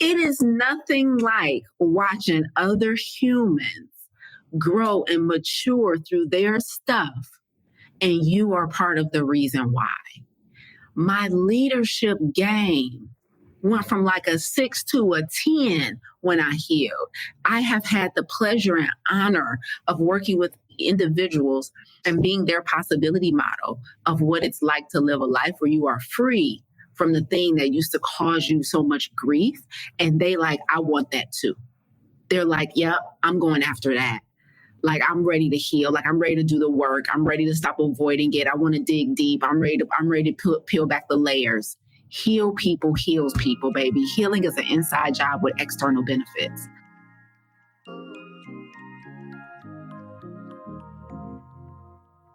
It is nothing like watching other humans grow and mature through their stuff, and you are part of the reason why. My leadership game went from like a 6 to a 10 when I healed. I have had the pleasure and honor of working with individuals and being their possibility model of what it's like to live a life where you are free from the thing that used to cause you so much grief. And they like, I want that too. They're like, yep, I'm going after that. Like, I'm ready to heal. Like, I'm ready to do the work. I'm ready to stop avoiding it. I want to dig deep. I'm ready to peel back the layers. Heal people heals people, baby. Healing is an inside job with external benefits.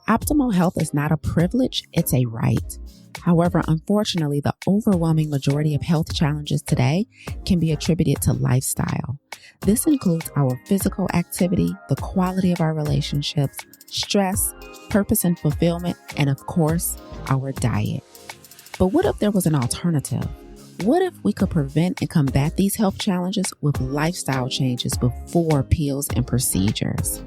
Optimal health is not a privilege, it's a right. However, unfortunately, the overwhelming majority of health challenges today can be attributed to lifestyle. This includes our physical activity, the quality of our relationships, stress, purpose and fulfillment, and of course, our diet. But what if there was an alternative? What if we could prevent and combat these health challenges with lifestyle changes before pills and procedures?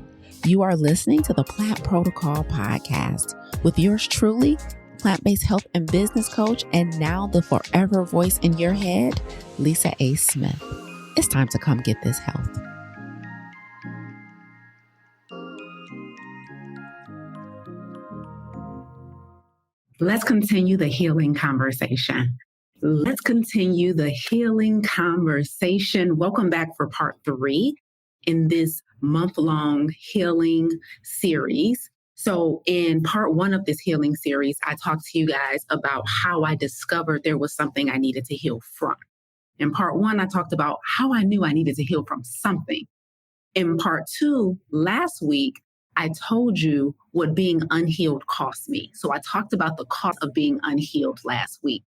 You are listening to the Plant Protocol podcast with yours truly, plant-based health and business coach, and now the forever voice in your head, Lisa A. Smith. It's time to come get this health. Let's continue the healing conversation. Welcome back for part 3 in this month-long healing series. So in part 1 of this healing series, I talked to you guys about how I discovered there was something I needed to heal from. In part 1, I talked about how I knew I needed to heal from something. In part 2, last week, I told you what being unhealed cost me. So I talked about the cost of being unhealed last week.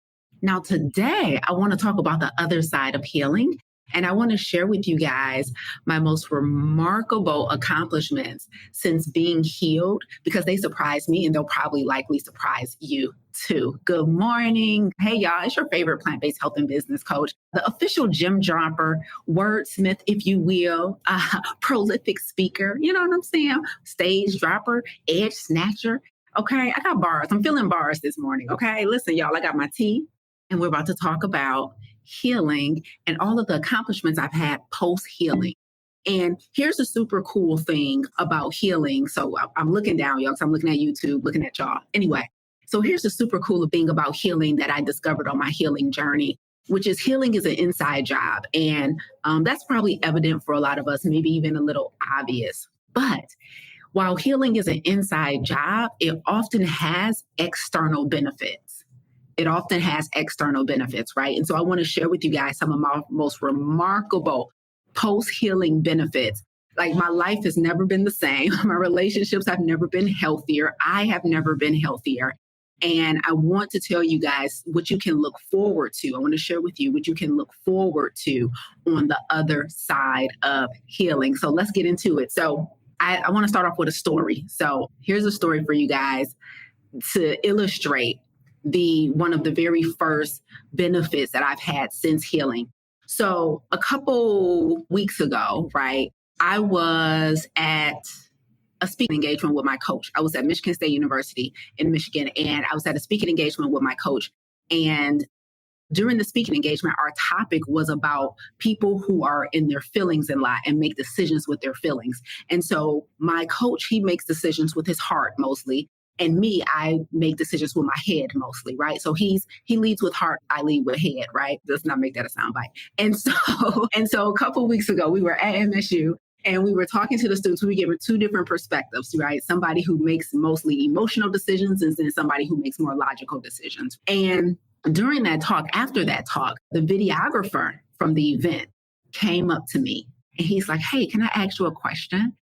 Now today, I want to talk about the other side of healing. And I want to share with you guys my most remarkable accomplishments since being healed, because they surprised me and they'll probably likely surprise you too. Good morning. Hey, y'all. It's your favorite plant-based health and business coach, the official gym dropper, wordsmith, if you will, prolific speaker. You know what I'm saying? Stage dropper, edge snatcher. Okay. I got bars. I'm feeling bars this morning. Okay. Listen, y'all, I got my tea and we're about to talk about healing and all of the accomplishments I've had post-healing. And here's the super cool thing about healing. So I'm looking down, y'all, because I'm looking at YouTube, looking at y'all. Anyway, so here's the super cool thing about healing that I discovered on my healing journey, which is healing is an inside job. And that's probably evident for a lot of us, maybe even a little obvious. But while healing is an inside job, it often has external benefits. Right? And so I want to share with you guys some of my most remarkable post-healing benefits. Like, my life has never been the same. My relationships have never been healthier. I have never been healthier. And I want to tell you guys what you can look forward to. I want to share with you what you can look forward to on the other side of healing. So let's get into it. So I want to start off with a story. So here's a story for you guys to illustrate one of the very first benefits that I've had since healing. So a couple weeks ago, right, I was at a speaking engagement with my coach. I was at Michigan State University in Michigan, and I was at a speaking engagement with my coach. And during the speaking engagement, our topic was about people who are in their feelings a lot and make decisions with their feelings. And so my coach, he makes decisions with his heart mostly. And me, I make decisions with my head mostly, right? So he leads with heart, I lead with head, right? Does not make that a soundbite. And so a couple of weeks ago, we were at MSU and we were talking to the students. We were given 2 different perspectives, right? Somebody who makes mostly emotional decisions and then somebody who makes more logical decisions. And during that talk, after that talk, the videographer from the event came up to me and he's like, hey, can I ask you a question?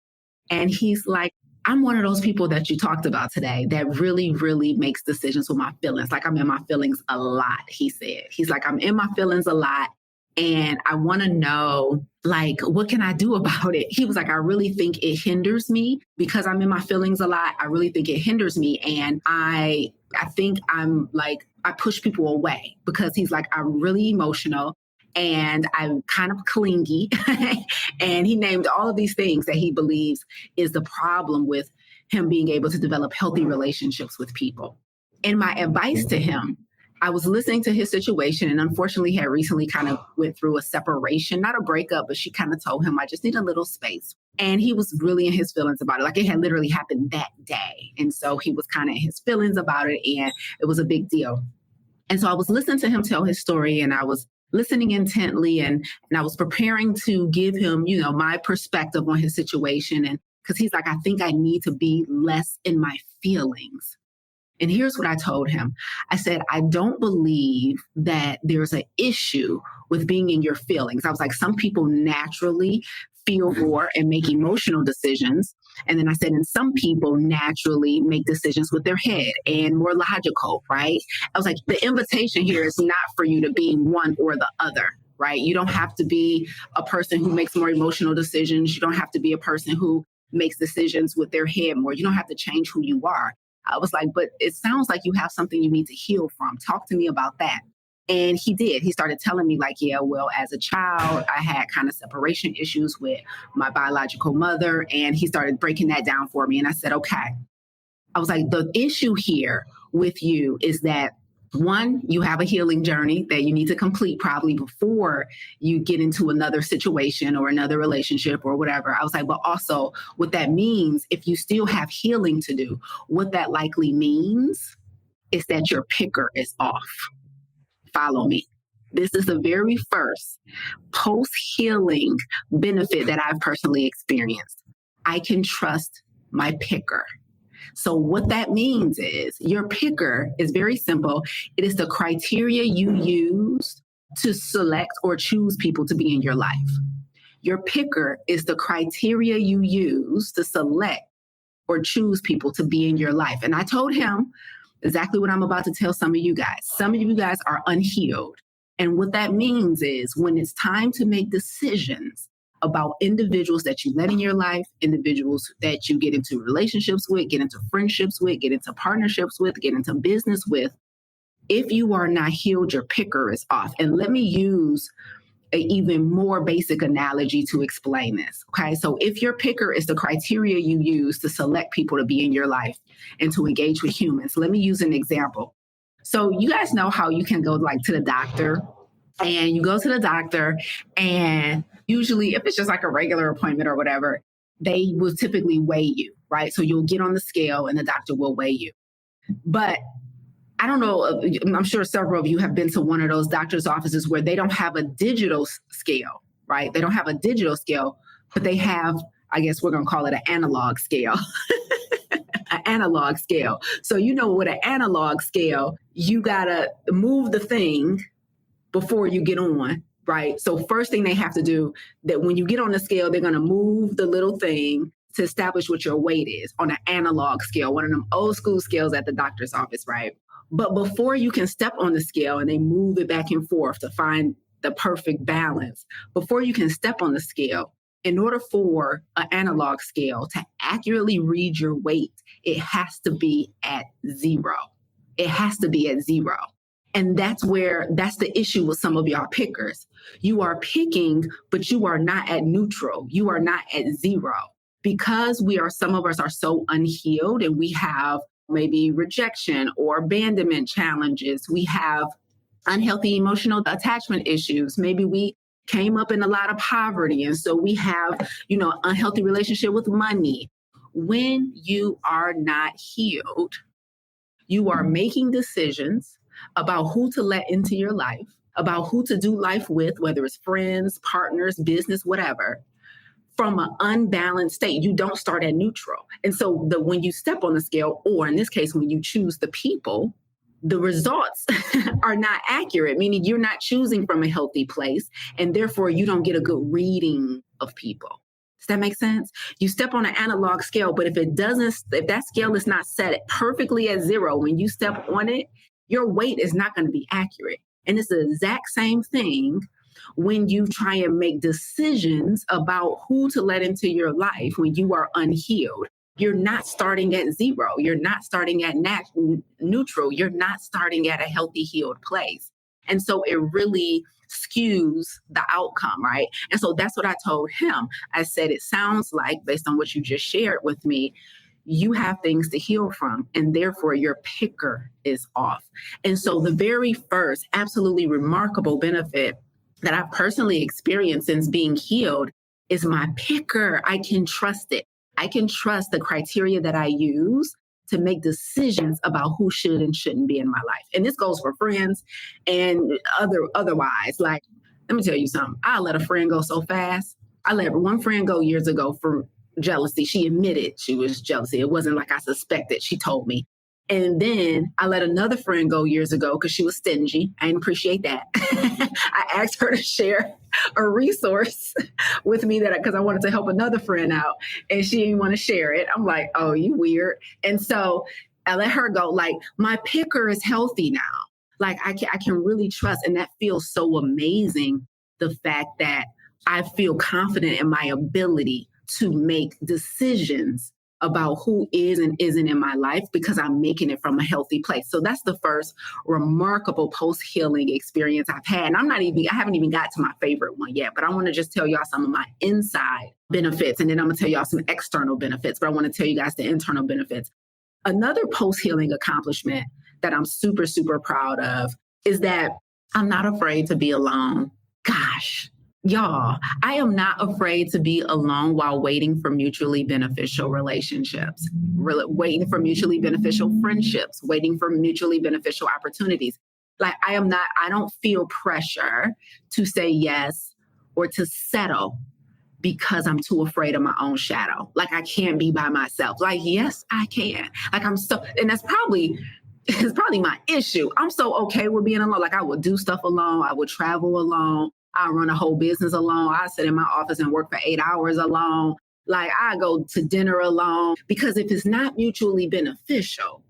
And he's like, I'm one of those people that you talked about today that really, really makes decisions with my feelings. Like, I'm in my feelings a lot, he said. He's like, I'm in my feelings a lot. And I want to know, like, what can I do about it? He was like, I really think it hinders me because I'm in my feelings a lot. I really think it hinders me. And I think I'm like, I push people away because he's like, I'm really emotional. and I'm kind of clingy. And he named all of these things that he believes is the problem with him being able to develop healthy relationships with people. And my advice to him, I was listening to his situation, and unfortunately had recently kind of went through a separation, not a breakup, but she kind of told him, I just need a little space. And he was really in his feelings about it. Like, it had literally happened that day. And so he was kind of in his feelings about it, and it was a big deal. And so I was listening to him tell his story, and I was listening intently, and I was preparing to give him, my perspective on his situation. And because he's like, I think I need to be less in my feelings. And here's what I told him. I said, I don't believe that there's an issue with being in your feelings. I was like, some people naturally feel more and make emotional decisions. And then I said, and some people naturally make decisions with their head and more logical, right? I was like, the invitation here is not for you to be one or the other, right? You don't have to be a person who makes more emotional decisions. You don't have to be a person who makes decisions with their head more. You don't have to change who you are. I was like, but it sounds like you have something you need to heal from. Talk to me about that. And he did. He started telling me like, yeah, well, as a child, I had kind of separation issues with my biological mother. And he started breaking that down for me. And I said, okay. I was like, the issue here with you is that, one, you have a healing journey that you need to complete probably before you get into another situation or another relationship or whatever. I was like, but also what that means, if you still have healing to do, what that likely means is that your picker is off. Follow me. This is the very first post-healing benefit that I've personally experienced. I can trust my picker. So what that means is your picker is very simple. It is the criteria you use to select or choose people to be in your life. Your picker is the criteria you use to select or choose people to be in your life. And I told him exactly what I'm about to tell some of you guys. Some of you guys are unhealed. And what that means is when it's time to make decisions about individuals that you let in your life, individuals that you get into relationships with, get into friendships with, get into partnerships with, get into business with, if you are not healed, your picker is off. And let me use an even more basic analogy to explain this. Okay. So if your picker is the criteria you use to select people to be in your life and to engage with humans, let me use an example. So you guys know how you can go like to the doctor, and you go to the doctor, and usually if it's just like a regular appointment or whatever, they will typically weigh you, right? So you'll get on the scale and the doctor will weigh you. But I don't know, I'm sure several of you have been to one of those doctor's offices where they don't have a digital scale, right? They don't have a digital scale, but they have, I guess we're going to call it an analog scale. An analog scale. So with an analog scale, you got to move the thing before you get on, right? So first thing they have to do, that when you get on the scale, they're going to move the little thing to establish what your weight is on an analog scale, one of them old school scales at the doctor's office, right? But before you can step on the scale and they move it back and forth to find the perfect balance, before you can step on the scale, in order for an analog scale to accurately read your weight, it has to be at zero. It has to be at zero. And that's the issue with some of y'all pickers. You are picking, but you are not at neutral. You are not at zero. Because some of us are so unhealed, and we have maybe rejection or abandonment challenges. We have unhealthy emotional attachment issues. Maybe we came up in a lot of poverty. And so we have, unhealthy relationship with money. When you are not healed, you are making decisions about who to let into your life, about who to do life with, whether it's friends, partners, business, whatever, from an unbalanced state. You don't start at neutral. And so when you step on the scale, or in this case, when you choose the people, the results are not accurate, meaning you're not choosing from a healthy place, and therefore you don't get a good reading of people. Does that make sense? You step on an analog scale, but if that scale is not set perfectly at zero, when you step on it, your weight is not going to be accurate. And it's the exact same thing when you try and make decisions about who to let into your life when you are unhealed. You're not starting at zero. You're not starting at neutral. You're not starting at a healthy, healed place. And so it really skews the outcome, right? And so that's what I told him. I said, it sounds like, based on what you just shared with me, you have things to heal from, and therefore your picker is off. And so the very first absolutely remarkable benefit that I've personally experienced since being healed is my picker. I can trust it. I can trust the criteria that I use to make decisions about who should and shouldn't be in my life. And this goes for friends and otherwise. Like, let me tell you something. I let a friend go so fast. I let one friend go years ago for jealousy. She admitted she was jealousy. It wasn't like I suspected. She told me. And then I let another friend go years ago because she was stingy. I didn't appreciate that. I asked her to share a resource with me because I wanted to help another friend out, and she didn't want to share it. I'm like, oh, you weird. And so I let her go. Like, my picker is healthy now. Like, I can really trust. And that feels so amazing. The fact that I feel confident in my ability to make decisions about who is and isn't in my life because I'm making it from a healthy place. So that's the first remarkable post-healing experience I've had. And I haven't even got to my favorite one yet, but I want to just tell y'all some of my inside benefits. And then I'm going to tell y'all some external benefits, but I want to tell you guys the internal benefits. Another post-healing accomplishment that I'm super, super proud of is that I'm not afraid to be alone. Gosh, y'all, I am not afraid to be alone while waiting for mutually beneficial relationships, waiting for mutually beneficial friendships, waiting for mutually beneficial opportunities. Like, I don't feel pressure to say yes or to settle because I'm too afraid of my own shadow. Like, I can't be by myself. Like, yes, I can. Like, and that's probably my issue. I'm so okay with being alone. Like, I would do stuff alone. I would travel alone. I run a whole business alone. I sit in my office and work for 8 hours alone. Like, I go to dinner alone, because if it's not mutually beneficial,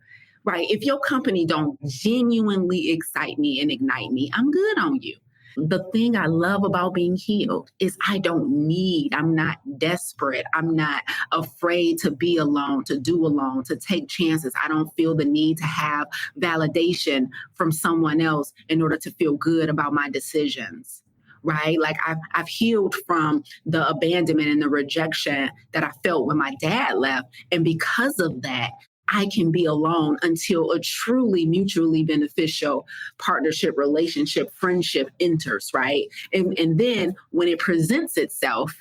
right? If your company don't genuinely excite me and ignite me, I'm good on you. The thing I love about being healed is I'm not desperate. I'm not afraid to be alone, to do alone, to take chances. I don't feel the need to have validation from someone else in order to feel good about my decisions. Right? Like, I've healed from the abandonment and the rejection that I felt when my dad left. And because of that, I can be alone until a truly mutually beneficial partnership, relationship, friendship enters, right? And then when it presents itself,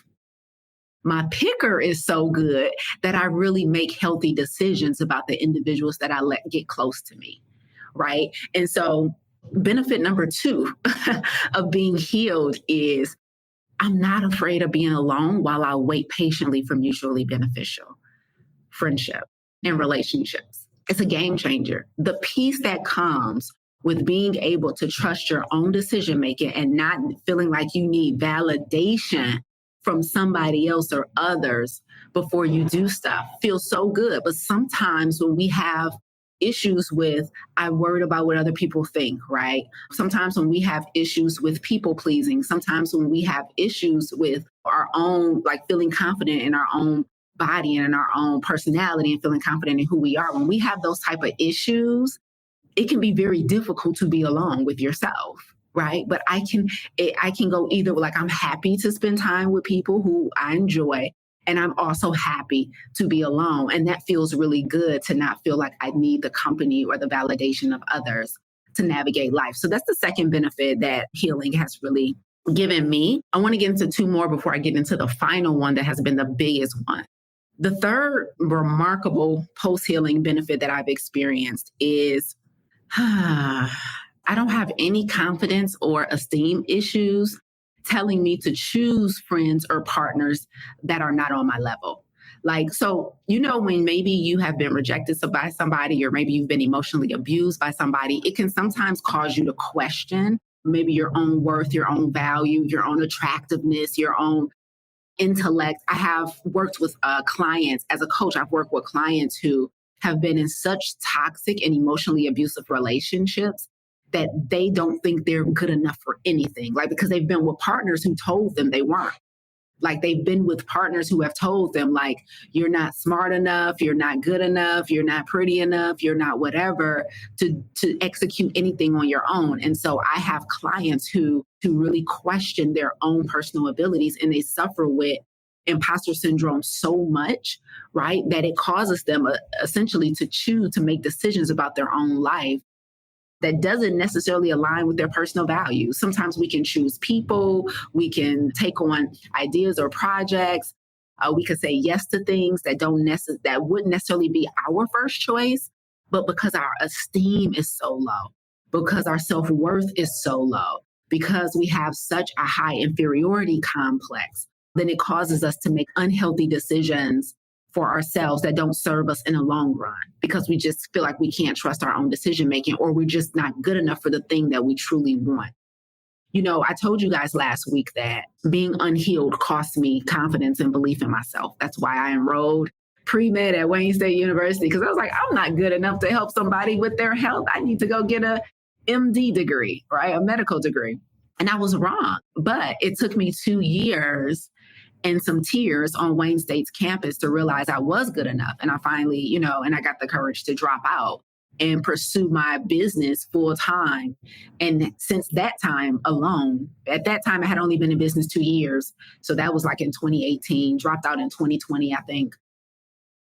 my picker is so good that I really make healthy decisions about the individuals that I let get close to me, right? And so benefit number 2 of being healed is I'm not afraid of being alone while I wait patiently for mutually beneficial friendship and relationships. It's a game changer. The peace that comes with being able to trust your own decision making and not feeling like you need validation from somebody else or others before you do stuff feels so good. But sometimes when we have issues with, I'm worried about what other people think, right? Sometimes when we have issues with people pleasing, sometimes when we have issues with our own, like, feeling confident in our own body and in our own personality and feeling confident in who we are, when we have those type of issues, it can be very difficult to be alone with yourself, right? But I can go either, like, I'm happy to spend time with people who I enjoy, and I'm also happy to be alone. And that feels really good, to not feel like I need the company or the validation of others to navigate life. So that's the second benefit that healing has really given me. I want to get into 2 more before I get into the final one that has been the biggest one. The third remarkable post-healing benefit that I've experienced is I don't have any confidence or esteem issues telling me to choose friends or partners that are not on my level. Like, so, when maybe you have been rejected by somebody, or maybe you've been emotionally abused by somebody, it can sometimes cause you to question maybe your own worth, your own value, your own attractiveness, your own intellect. I have worked with clients as a coach. I've worked with clients who have been in such toxic and emotionally abusive relationships that they don't think they're good enough for anything, like, because they've been with partners who told them they weren't. Like they've been with partners who have told them like, you're not smart enough, you're not good enough, you're not pretty enough, you're not whatever to execute anything on your own. And so I have clients who really question their own personal abilities, and they suffer with imposter syndrome so much, right, that it causes them essentially to choose to make decisions about their own life that doesn't necessarily align with their personal values. Sometimes we can choose people, we can take on ideas or projects, we could say yes to things that that wouldn't necessarily be our first choice, but because our esteem is so low, because our self-worth is so low, because we have such a high inferiority complex, then it causes us to make unhealthy decisions for ourselves that don't serve us in the long run, because we just feel like we can't trust our own decision making, or we're just not good enough for the thing that we truly want. You know, I told you guys last week that being unhealed cost me confidence and belief in myself. That's why I enrolled pre-med at Wayne State University, because I was like, I'm not good enough to help somebody with their health. I need to go get a MD degree, right? A medical degree. And I was wrong. But it took me 2 years and some tears on Wayne State's campus to realize I was good enough. And I finally, and I got the courage to drop out and pursue my business full time. And since that time alone, at that time, I had only been in business 2 years. So that was like in 2018, dropped out in 2020, I think.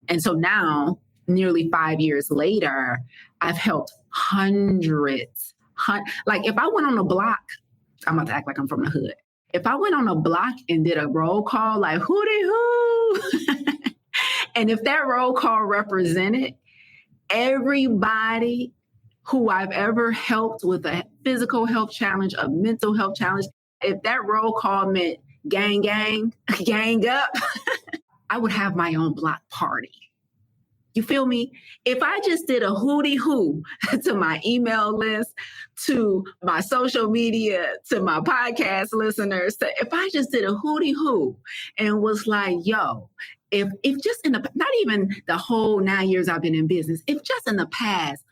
And so now, nearly 5 years later, I've helped hundreds. Like if I went on a block, I'm about to act like I'm from the hood. If I went on a block and did a roll call, like hooty hoo, and if that roll call represented everybody who I've ever helped with a physical health challenge, a mental health challenge, if that roll call meant gang up, I would have my own block party. You feel me? If I just did a hooty hoo to my email list, to my social media, to my podcast listeners, if I just did a hooty hoo and was like, yo, if just in the, not even the whole 9 years I've been in business, if just in the past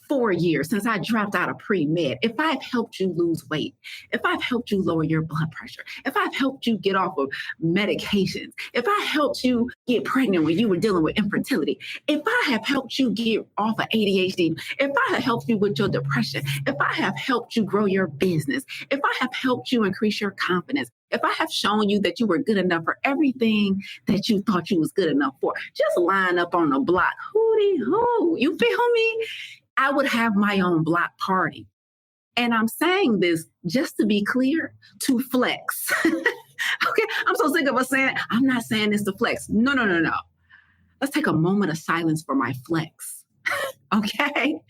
4 years since I dropped out of pre-med, if I've helped you lose weight, if I've helped you lower your blood pressure, if I've helped you get off of medications, if I helped you get pregnant when you were dealing with infertility, if I have helped you get off of ADHD, if I have helped you with your depression, if I have helped you grow your business, if I have helped you increase your confidence, if I have shown you that you were good enough for everything that you thought you was good enough for, just line up on the block, hooty hoo, you feel me? I would have my own block party. And I'm saying this just to be clear, to flex. Okay, I'm so sick of us saying, I'm not saying this to flex. No. Let's take a moment of silence for my flex. Okay?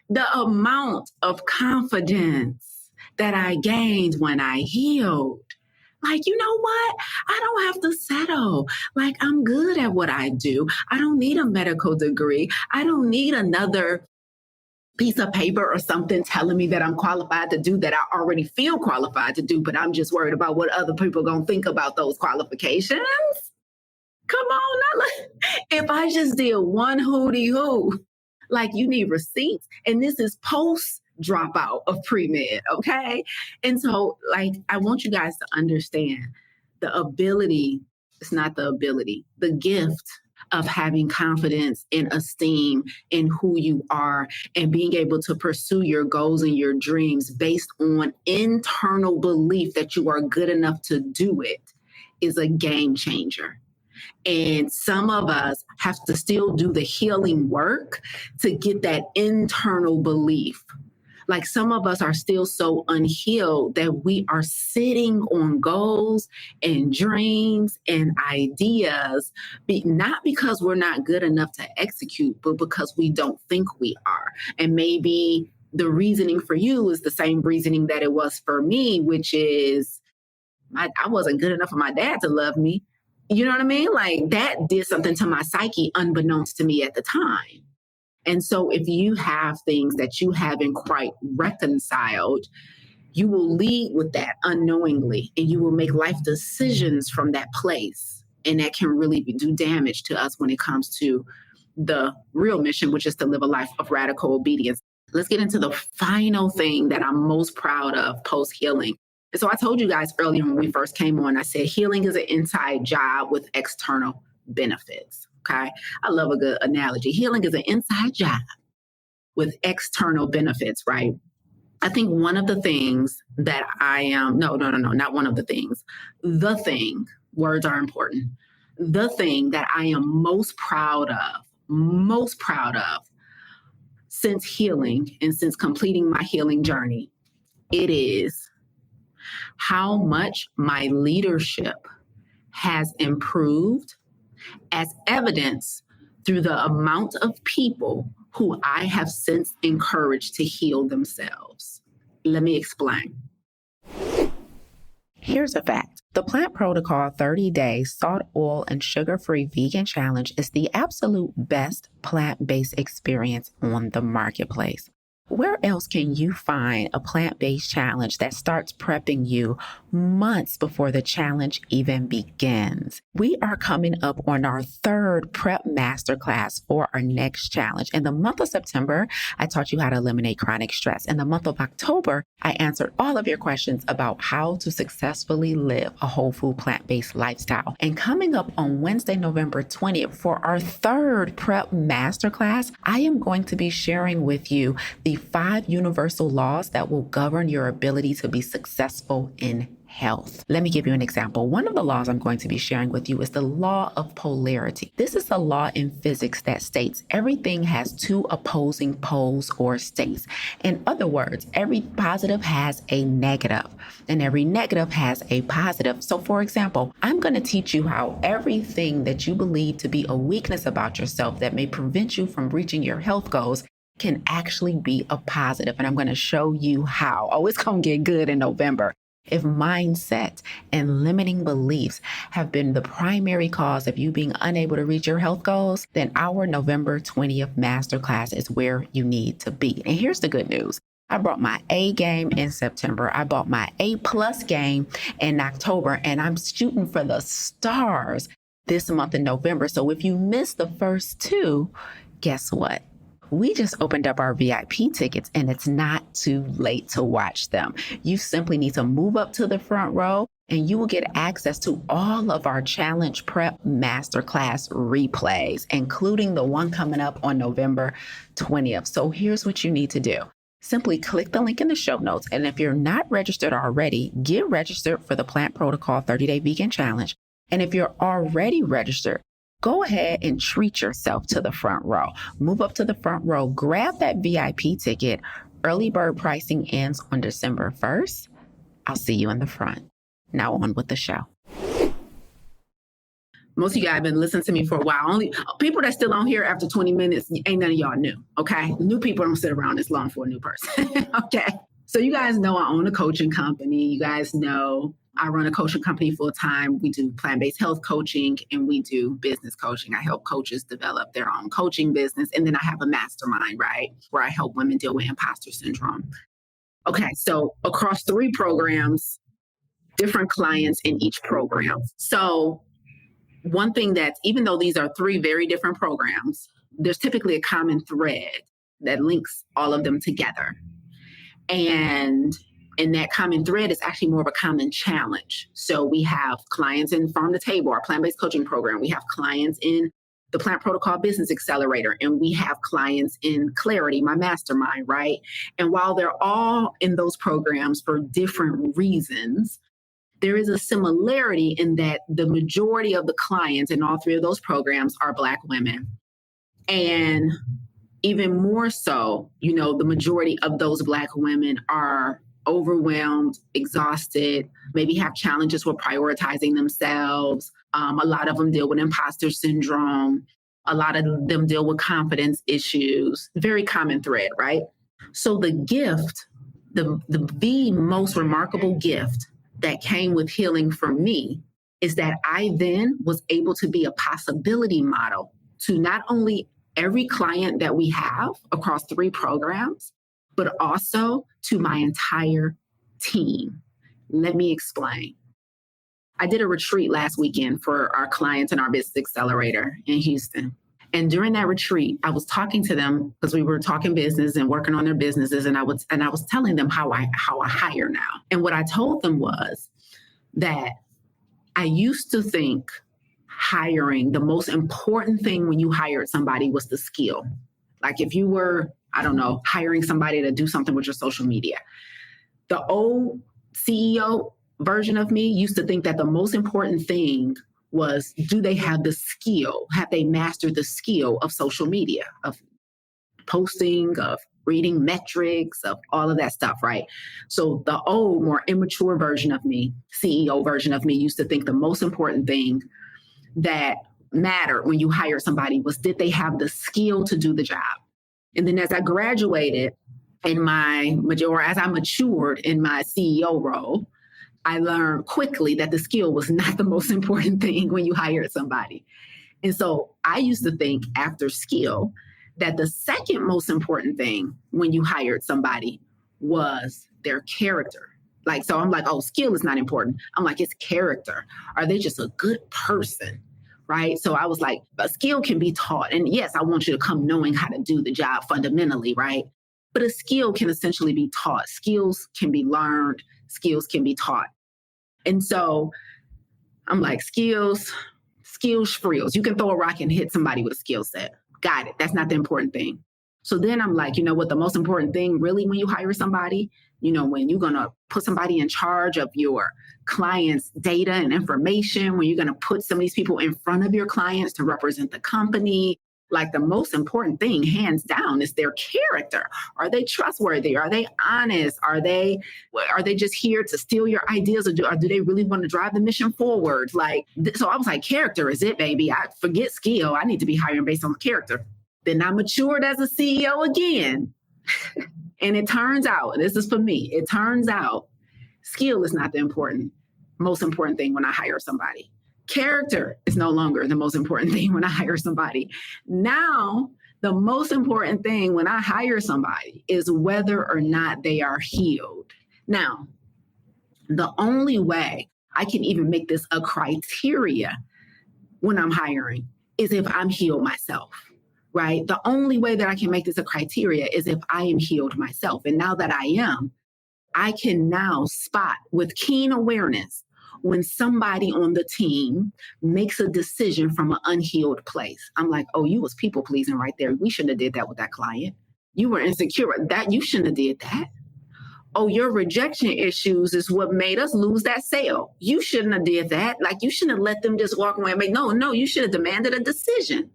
The amount of confidence that I gained when I healed. Like, you know what? I don't have to settle. Like, I'm good at what I do. I don't need a medical degree. I don't need another piece of paper or something telling me that I'm qualified to do that I already feel qualified to do, but I'm just worried about what other people are going to think about those qualifications. Come on. If I just did one hooty hoo, like you need receipts, and this is post dropout of pre-med, okay? And so, like, I want you guys to understand the ability, it's not the ability, the gift of having confidence and esteem in who you are and being able to pursue your goals and your dreams based on internal belief that you are good enough to do it is a game changer. And some of us have to still do the healing work to get that internal belief. Like some of us are still so unhealed that we are sitting on goals and dreams and ideas, not because we're not good enough to execute, but because we don't think we are. And maybe the reasoning for you is the same reasoning that it was for me, which is I wasn't good enough for my dad to love me. You know what I mean? Like that did something to my psyche unbeknownst to me at the time. And so if you have things that you haven't quite reconciled, you will lead with that unknowingly, and you will make life decisions from that place. And that can really do damage to us when it comes to the real mission, which is to live a life of radical obedience. Let's get into the final thing that I'm most proud of post-healing. And so I told you guys earlier when we first came on, I said healing is an inside job with external benefits. Okay. I love a good analogy. Healing is an inside job with external benefits, right? I think one of the things that I am, not one of the things. The thing, words are important. The thing that I am most proud of since healing and since completing my healing journey, it is how much my leadership has improved, as evidence through the amount of people who I have since encouraged to heal themselves. Let me explain. Here's a fact. The Plant Protocol 30-day salt, oil, and sugar-free vegan challenge is the absolute best plant-based experience on the marketplace. Where else can you find a plant-based challenge that starts prepping you months before the challenge even begins? We are coming up on our third prep masterclass for our next challenge. In the month of September, I taught you how to eliminate chronic stress. In the month of October, I answered all of your questions about how to successfully live a whole food plant-based lifestyle. And coming up on Wednesday, November 20th, for our third prep masterclass, I am going to be sharing with you the 5 universal laws that will govern your ability to be successful in health. Let me give you an example. One of the laws I'm going to be sharing with you is the law of polarity. This is a law in physics that states everything has 2 opposing poles or states. In other words, every positive has a negative, and every negative has a positive. So for example, I'm going to teach you how everything that you believe to be a weakness about yourself that may prevent you from reaching your health goals can actually be a positive. And I'm going to show you how. Oh, it's going to get good in November. If mindset and limiting beliefs have been the primary cause of you being unable to reach your health goals, then our November 20th masterclass is where you need to be. And here's the good news. I brought my A game in September. I bought my A+ game in October, and I'm shooting for the stars this month in November. So if you missed the first 2, guess what? We just opened up our VIP tickets, and it's not too late to watch them. You simply need to move up to the front row, and you will get access to all of our Challenge Prep Masterclass replays, including the one coming up on November 20th. So here's what you need to do. Simply click the link in the show notes, and if you're not registered already, get registered for the Plant Protocol 30-Day Vegan Challenge. And if you're already registered, go ahead and treat yourself to the front row. Move up to the front row, grab that VIP ticket. Early bird pricing ends on December 1st. I'll see you in the front. Now on with the show. Most of you guys have been listening to me for a while. Only people that still on here after 20 minutes, ain't none of y'all new, okay? New people don't sit around this long for a new person, okay? So you guys know I own a coaching company. You guys know I run a coaching company full time. We do plant-based health coaching and we do business coaching. I help coaches develop their own coaching business. And then I have a mastermind, right, where I help women deal with imposter syndrome. Okay, so across 3 programs, different clients in each program. So one thing that's, even though these are 3 very different programs, there's typically a common thread that links all of them together. And that common thread is actually more of a common challenge. So we have clients in Farm to Table, our plant-based coaching program. We have clients in the Plant Protocol Business Accelerator, and we have clients in Clarity, my mastermind, right? And while they're all in those programs for different reasons, there is a similarity in that the majority of the clients in all 3 of those programs are Black women. And even more so, the majority of those Black women are overwhelmed, exhausted, maybe have challenges with prioritizing themselves. A lot of them deal with imposter syndrome. A lot of them deal with confidence issues. Very common thread, right? So the gift, the most remarkable gift that came with healing for me is that I then was able to be a possibility model to not only every client that we have across 3 programs, but also to my entire team. Let me explain. I did a retreat last weekend for our clients in our Business Accelerator in Houston. And during that retreat, I was talking to them because we were talking business and working on their businesses. And I was telling them how I hire now. And what I told them was that I used to think hiring, the most important thing when you hired somebody was the skill. Like if you were, I don't know, hiring somebody to do something with your social media. The old CEO version of me used to think that the most important thing was, do they have the skill? Have they mastered the skill of social media, of posting, of reading metrics, of all of that stuff, right? So the old, more immature version of me, CEO version of me, used to think the most important thing that mattered when you hire somebody was, did they have the skill to do the job? And then as I graduated as I matured in my CEO role, I learned quickly that the skill was not the most important thing when you hired somebody. And so I used to think after skill that the second most important thing when you hired somebody was their character. Like, so I'm like, oh, skill is not important. I'm like, it's character. Are they just a good person? Right. So I was like, a skill can be taught. And yes, I want you to come knowing how to do the job fundamentally. Right. But a skill can essentially be taught. Skills can be learned. Skills can be taught. And so I'm like, skills, frills. You can throw a rock and hit somebody with a skill set. Got it. That's not the important thing. So then I'm like, you know what, the most important thing really when you hire somebody, you know, when you're going to put somebody in charge of your clients' data and information, when you're going to put some of these people in front of your clients to represent the company, like the most important thing, hands down, is their character. Are they trustworthy? Are they honest? Are they just here to steal your ideas, or do they really want to drive the mission forward? Like, so I was like, character is it, baby. I forget skill. I need to be hiring based on character. Then I matured as a CEO again. And it turns out, this is for me, it turns out skill is not the most important thing when I hire somebody. Character is no longer the most important thing when I hire somebody. Now, the most important thing when I hire somebody is whether or not they are healed. Now, the only way I can even make this a criteria when I'm hiring is if I'm healed myself, right? The only way that I can make this a criteria is if I am healed myself. And now that I am, I can now spot with keen awareness when somebody on the team makes a decision from an unhealed place. I'm like, oh, you was people pleasing right there. We shouldn't have did that with that client. You were insecure. That you shouldn't have did that. Oh, your rejection issues is what made us lose that sale. You shouldn't have did that. Like, you shouldn't have let them just walk away and make, no, you should have demanded a decision.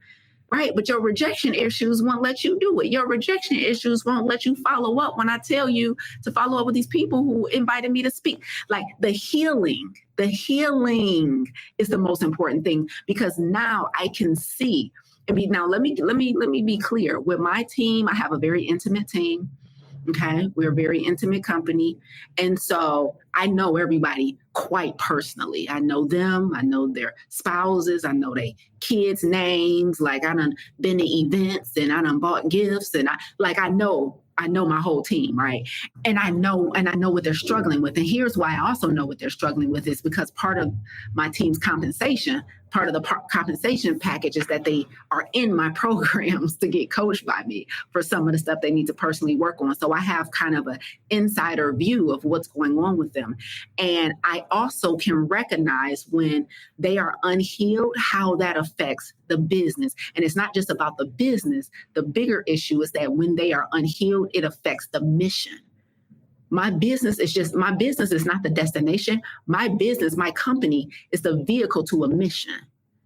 Right. But your rejection issues won't let you do it. Your rejection issues won't let you follow up when I tell you to follow up with these people who invited me to speak. Like, the healing is the most important thing, because now I can see. Now let me be clear. With my team, I have a very intimate team. Okay. We're a very intimate company. And so I know everybody quite personally. I know them. I know their spouses. I know their kids' names. Like, I done been to events and I done bought gifts, and I know my whole team, right? And I know what they're struggling with. And here's why I also know what they're struggling with, is because part of my team's compensation, part of the compensation package is that they are in my programs to get coached by me for some of the stuff they need to personally work on. So I have kind of an insider view of what's going on with them. And I also can recognize when they are unhealed, how that affects the business. And it's not just about the business. The bigger issue is that when they are unhealed, it affects the mission. My business is not the destination. My business, my company, is the vehicle to a mission.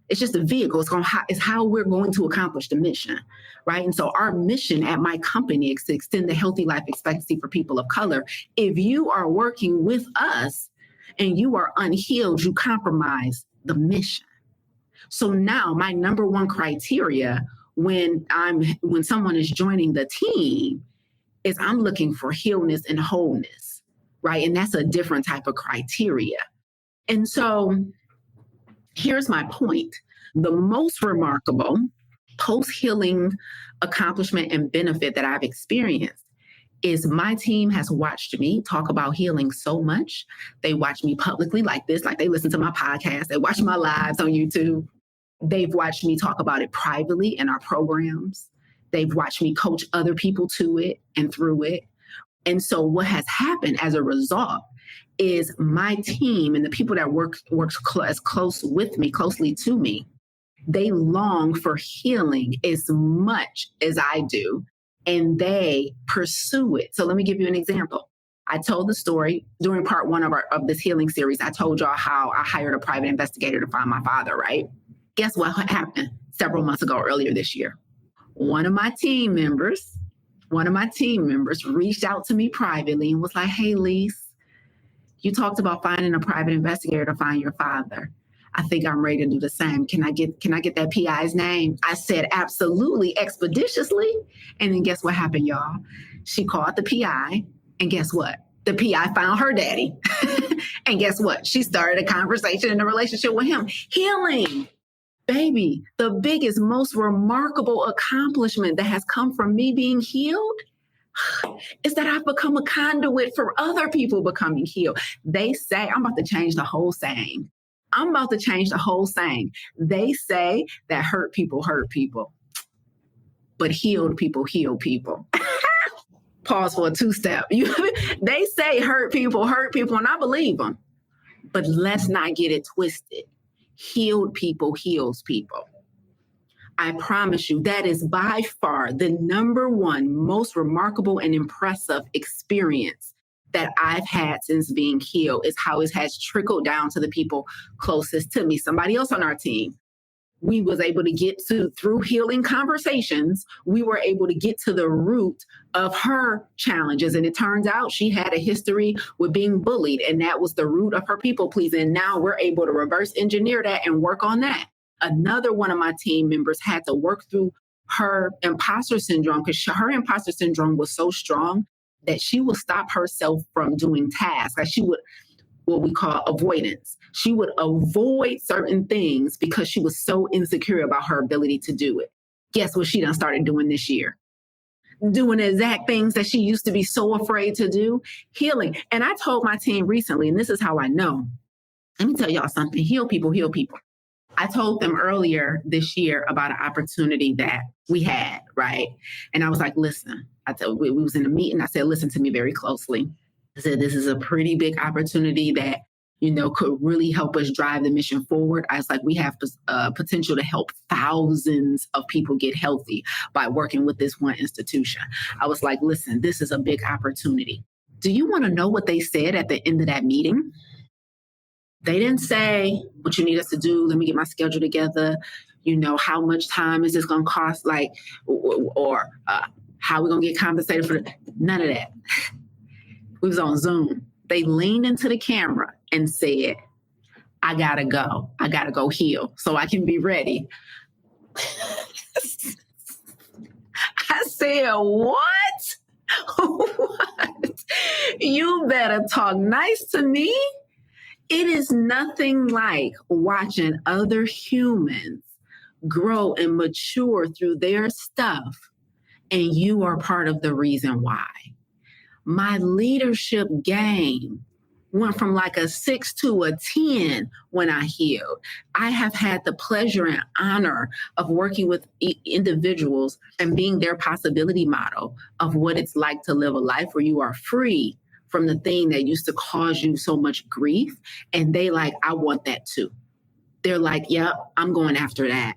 It's just a vehicle. It's how we're going to accomplish the mission, right? And so our mission at my company is to extend the healthy life expectancy for people of color. If you are working with us and you are unhealed, you compromise the mission. So now my number one criteria when someone is joining the team is I'm looking for healness and wholeness, right? And that's a different type of criteria. And so here's my point. The most remarkable post-healing accomplishment and benefit that I've experienced is my team has watched me talk about healing so much. They watch me publicly like this, like they listen to my podcast. They watch my lives on YouTube. They've watched me talk about it privately in our programs. They've watched me coach other people to it and through it. And so what has happened as a result is my team and the people that works as closely to me, they long for healing as much as I do, and they pursue it. So let me give you an example. I told the story during part one of this healing series. I told y'all how I hired a private investigator to find my father, right? Guess what happened several months ago, earlier this year? One of my team members reached out to me privately and was like, hey, Lise, you talked about finding a private investigator to find your father. I think I'm ready to do the same. Can I get that PI's name? I said, absolutely, expeditiously. And then guess what happened, y'all? She called the PI, and guess what? The PI found her daddy. And guess what? She started a conversation and a relationship with him. Healing. Baby, the biggest, most remarkable accomplishment that has come from me being healed is that I've become a conduit for other people becoming healed. They say, I'm about to change the whole saying. They say that hurt people, but healed people heal people. Pause for a two-step. They say hurt people, and I believe them. But let's not get it twisted. Healed people heals people. I promise you, that is by far the number one most remarkable and impressive experience that I've had since being healed, is how it has trickled down to the people closest to me. Somebody else on our team, we was able to get to, through healing conversations, we were able to get to the root of her challenges. And it turns out she had a history with being bullied, and that was the root of her people pleasing. And now we're able to reverse engineer that and work on that. Another one of my team members had to work through her imposter syndrome, because her imposter syndrome was so strong that she would stop herself from doing tasks. Like she would, what we call avoidance. She would avoid certain things because she was so insecure about her ability to do it. Guess what she done started doing this year? Doing the exact things that she used to be so afraid to do. Healing. And I told my team recently, and this is how I know. Let me tell y'all something. Heal people, heal people. I told them earlier this year about an opportunity that we had, right? And I was like, listen, we was in a meeting. I said, listen to me very closely. I said, this is a pretty big opportunity that, could really help us drive the mission forward. I was like, we have potential to help thousands of people get healthy by working with this one institution. I was like, listen, this is a big opportunity. Do you want to know what they said at the end of that meeting? They didn't say what you need us to do. Let me get my schedule together. How much time is this going to cost? Or how are we going to get compensated for it? None of that. We was on Zoom. They leaned into the camera and said, I got to go. I got to go heal so I can be ready. I said, what? What? You better talk nice to me. It is nothing like watching other humans grow and mature through their stuff, and you are part of the reason why. My leadership game went from like a 6 to a 10 when I healed. I have had the pleasure and honor of working with individuals and being their possibility model of what it's like to live a life where you are free from the thing that used to cause you so much grief. And they like, I want that too. They're like, yep, I'm going after that.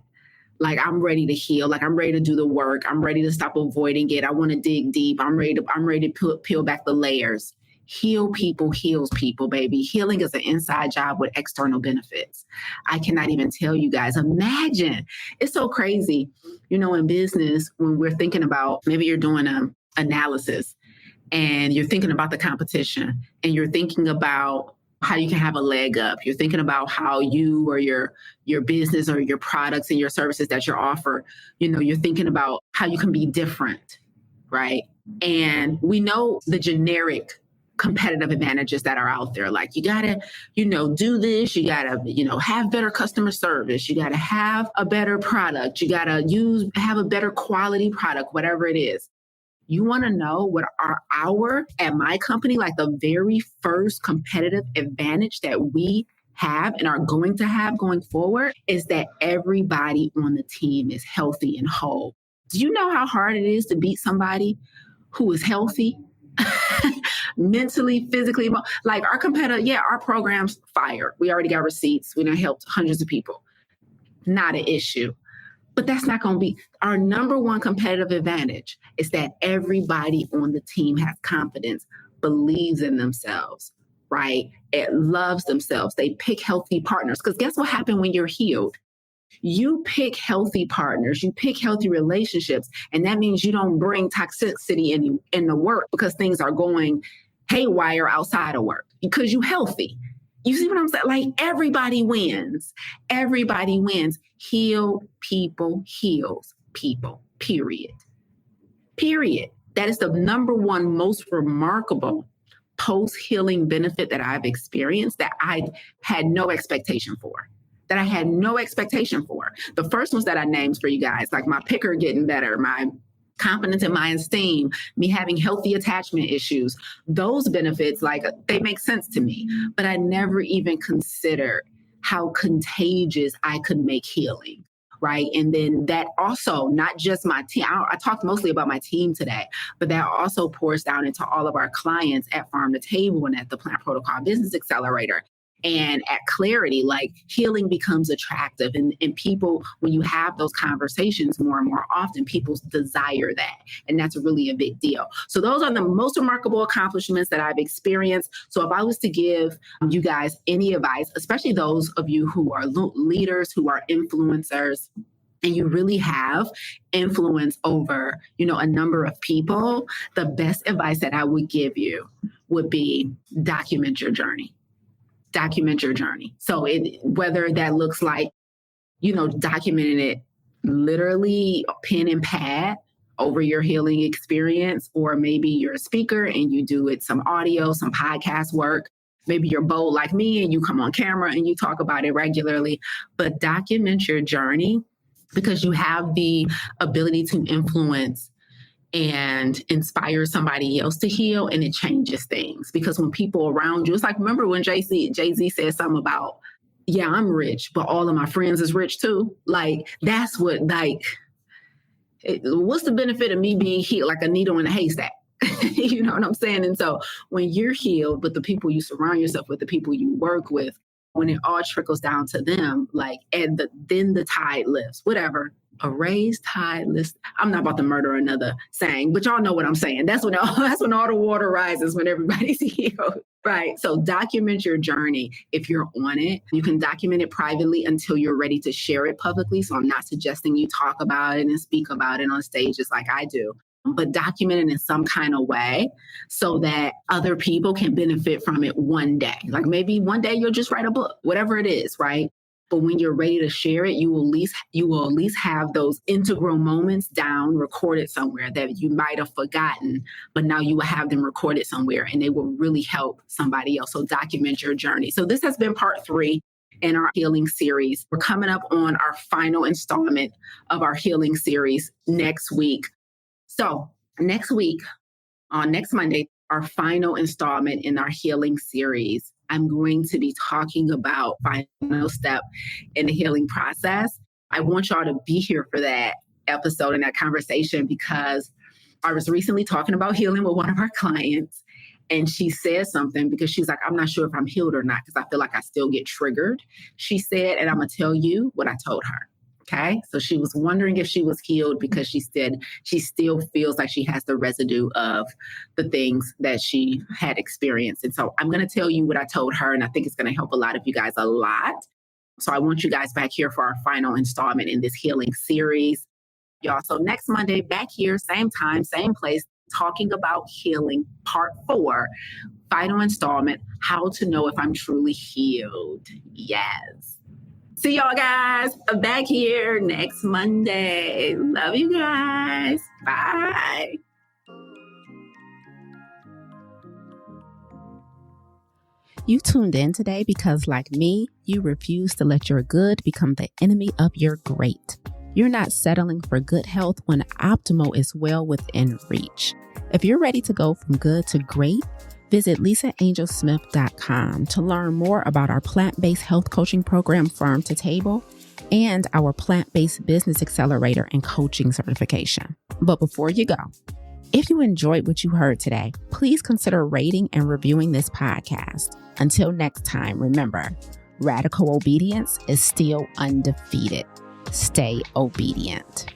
Like, I'm ready to heal. Like, I'm ready to do the work. I'm ready to stop avoiding it. I want to dig deep. I'm ready to peel back the layers. Heal people heals people, baby. Healing is an inside job with external benefits. I cannot even tell you guys. Imagine. It's so crazy. In business, when we're thinking about, maybe you're doing an analysis and you're thinking about the competition and you're thinking about how you can have a leg up. You're thinking about how you or your business or your products and your services that you offer, you're thinking about how you can be different, right? And we know the generic competitive advantages that are out there. Like, you gotta, do this, you gotta, have better customer service, you gotta have a better product, you gotta have a better quality product, whatever it is. You want to know what at my company, like the very first competitive advantage that we have and are going to have going forward is that everybody on the team is healthy and whole. Do you know how hard it is to beat somebody who is healthy? Mentally, physically, like our competitor, our program's fire. We already got receipts. We done helped hundreds of people. Not an issue. But that's not going to be our number one competitive advantage is that everybody on the team has confidence, believes in themselves, right? It loves themselves. They pick healthy partners. Because guess what happened when you're healed? You pick healthy partners, you pick healthy relationships, and that means you don't bring toxicity in the work because things are going haywire outside of work because you're healthy. You see what I'm saying? Like everybody wins. Everybody wins. Healed people heals people, period. Period. That is the number one most remarkable post-healing benefit that I've experienced that I had no expectation for. The first ones that I named for you guys, like my picker getting better, my confidence in my esteem, me having healthy attachment issues, those benefits, like they make sense to me, but I never even considered how contagious I could make healing, right? And then that also, not just my team, I talked mostly about my team today, but that also pours down into all of our clients at Farm to Table and at the Plant Protocol Business Accelerator. And at Clarity, like healing becomes attractive. And people, when you have those conversations more and more often, people desire that. And that's really a big deal. So those are the most remarkable accomplishments that I've experienced. So if I was to give you guys any advice, especially those of you who are leaders, who are influencers, and you really have influence over, a number of people, the best advice that I would give you would be document your journey. Document your journey. So whether that looks like, documenting it literally pen and pad over your healing experience, or maybe you're a speaker and you do it some audio, some podcast work. Maybe you're bold like me and you come on camera and you talk about it regularly, but document your journey because you have the ability to influence and inspire somebody else to heal, and it changes things. Because when people around you, it's like, remember when Jay-Z said something about, I'm rich, but all of my friends is rich too. Like, that's what, what's the benefit of me being healed like a needle in a haystack? You know what I'm saying? And so when you're healed, but the people you surround yourself with, the people you work with, when it all trickles down to them, then the tide lifts, whatever. A raised tide lifts. I'm not about to murder another saying, but y'all know what I'm saying. That's when all the water rises, when everybody's healed, right? So document your journey. If you're on it, you can document it privately until you're ready to share it publicly. So I'm not suggesting you talk about it and speak about it on stages like I do, but document it in some kind of way so that other people can benefit from it one day. Like maybe one day you'll just write a book, whatever it is, right? But when you're ready to share it, you will at least have those integral moments down, recorded somewhere that you might have forgotten, but now you will have them recorded somewhere and they will really help somebody else. So document your journey. So this has been part 3 in our healing series. We're coming up on our final installment of our healing series next week. So next week, on next Monday, our final installment in our healing series, I'm going to be talking about final step in the healing process. I want y'all to be here for that episode and that conversation because I was recently talking about healing with one of our clients, and she said something because she's like, I'm not sure if I'm healed or not because I feel like I still get triggered. She said, and I'm going to tell you what I told her. Okay. So she was wondering if she was healed because she said she still feels like she has the residue of the things that she had experienced. And so I'm going to tell you what I told her, and I think it's going to help a lot of you guys a lot. So I want you guys back here for our final installment in this healing series. Y'all, so next Monday, back here, same time, same place, talking about healing, part 4, final installment, how to know if I'm truly healed. Yes. See y'all guys back here next Monday. Love you guys. Bye. You tuned in today because, like me, you refuse to let your good become the enemy of your great. You're not settling for good health when optimal is well within reach. If you're ready to go from good to great, Visit lisaangelsmith.com to learn more about our plant-based health coaching program, Farm to Table, and our plant-based business accelerator and coaching certification. But before you go, if you enjoyed what you heard today, please consider rating and reviewing this podcast. Until next time, remember, radical obedience is still undefeated. Stay obedient.